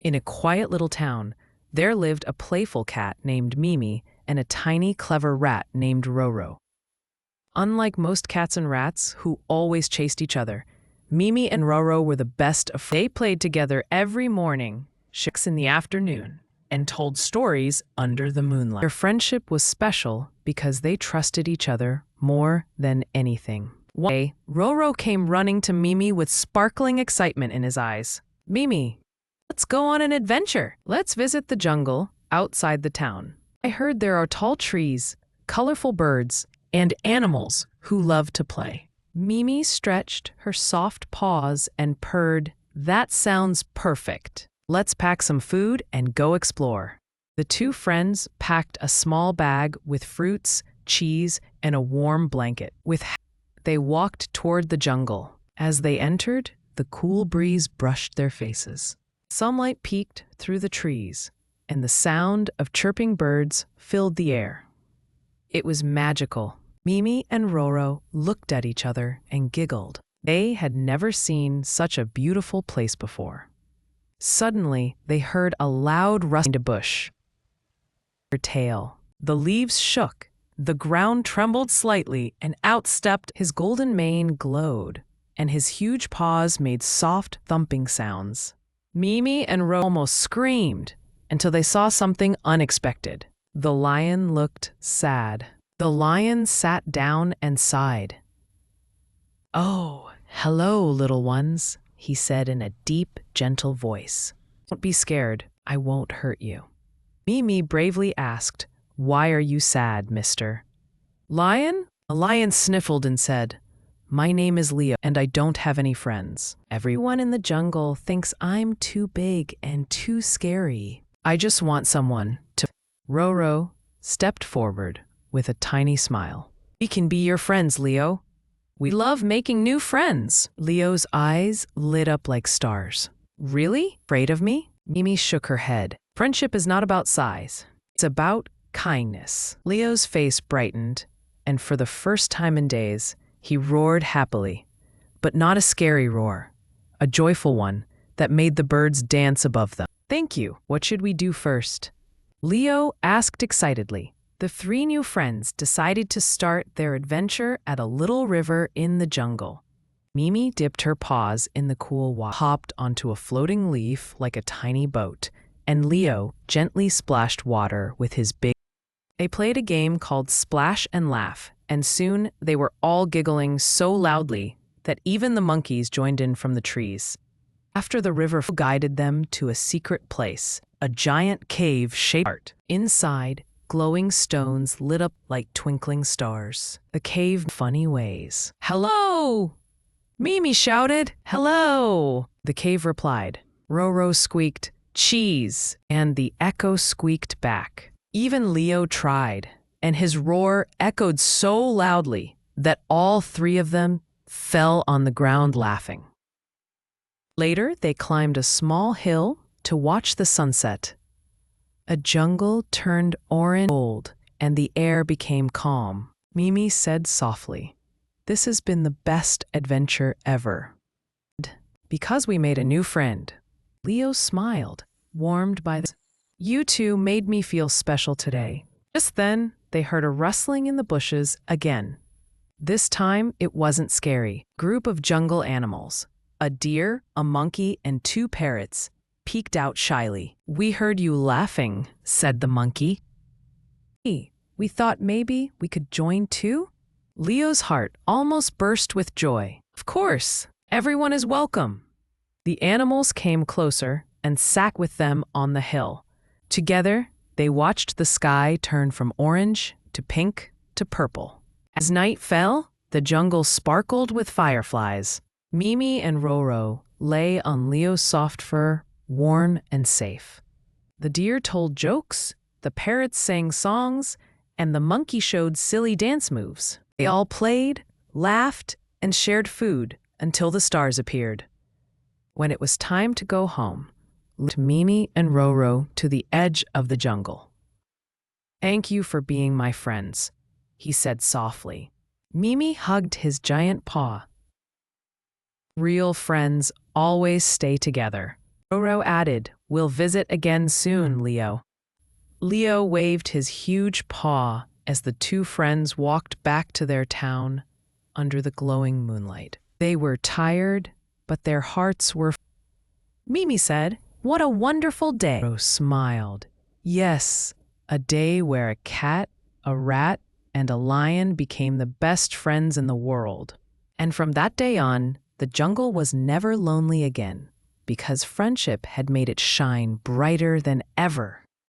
In a quiet little town, there lived a playful cat named Mimi and a tiny, clever rat named Roro. Unlike most cats and rats, who always chased each other, Mimi and Roro were the best of friends. They played together every morning, shicks in the afternoon, and told stories under the moonlight. Their friendship was special because they trusted each other more than anything. One day, Roro came running to Mimi with sparkling excitement in his eyes. "Mimi, let's go on an adventure. Let's visit the jungle outside the town. I heard there are tall trees, colorful birds, and animals who love to play." Mimi stretched her soft paws and purred, "That sounds perfect. Let's pack some food and go explore." The two friends packed a small bag with fruits, cheese, and a warm blanket. They walked toward the jungle. As they entered, the cool breeze brushed their faces. Sunlight peeked through the trees, and the sound of chirping birds filled the air. It was magical. Mimi and Roro looked at each other and giggled. They had never seen such a beautiful place before. Suddenly, they heard a loud rustling in a bush. Her tail. The leaves shook, the ground trembled slightly, and out stepped his golden mane glowed, and his huge paws made soft thumping sounds. Mimi and Roro almost screamed until they saw something unexpected. The lion looked sad. The lion sat down and sighed. "Oh, hello, little ones," he said in a deep, gentle voice. "Don't be scared. I won't hurt you." Mimi bravely asked, "Why are you sad, mister?" "Lion?" The lion sniffled and said, "My name is Leo, and I don't have any friends. Everyone in the jungle thinks I'm too big and too scary. I just want someone to—" Roro stepped forward with a tiny smile. "We can be your friends, Leo. We love making new friends." Leo's eyes lit up like stars. "Really? Afraid of me?" Mimi shook her head. "Friendship is not about size. It's about kindness." Leo's face brightened, and for the first time in days, he roared happily, but not a scary roar, a joyful one that made the birds dance above them. "Thank you. What should we do first?" Leo asked excitedly. The three new friends decided to start their adventure at a little river in the jungle. Mimi dipped her paws in the cool water, hopped onto a floating leaf like a tiny boat, and Leo gently splashed water with his big. They played a game called Splash and Laugh, and soon they were all giggling so loudly that even the monkeys joined in from the trees. After the river guided them to a secret place, a giant cave shaped. Inside, glowing stones lit up like twinkling stars. The cave in funny ways. "Hello!" Mimi shouted, "Hello!" The cave replied. Roro squeaked, "Cheese!" and the echo squeaked back. Even Leo tried, and his roar echoed so loudly that all three of them fell on the ground laughing. Later, they climbed a small hill to watch the sunset. A jungle turned orange gold, and the air became calm. Mimi said softly, "This has been the best adventure ever." "Because we made a new friend." Leo smiled, warmed by this. "You two made me feel special today." Just then, they heard a rustling in the bushes again. This time, it wasn't scary. A group of jungle animals, a deer, a monkey, and two parrots, peeked out shyly. "We heard you laughing," said the monkey. "Hey, we thought maybe we could join too?" Leo's heart almost burst with joy. "Of course, everyone is welcome." The animals came closer and sat with them on the hill. Together, they watched the sky turn from orange to pink to purple. As night fell, the jungle sparkled with fireflies. Mimi and Roro lay on Leo's soft fur, warm and safe. The deer told jokes, the parrots sang songs, and the monkey showed silly dance moves. They all played, laughed, and shared food until the stars appeared. When it was time to go home, led Mimi and Roro to the edge of the jungle. "Thank you for being my friends," he said softly. Mimi hugged his giant paw. "Real friends always stay together." Roro added, We'll visit again soon, Leo. Leo waved his huge paw as the two friends walked back to their town under the glowing moonlight. They were tired, but their hearts were. Mimi said, "What a wonderful day." Roro smiled. Yes, a day where a cat, a rat, and a lion became the best friends in the world. And from that day on, the jungle was never lonely again, because friendship had made it shine brighter than ever.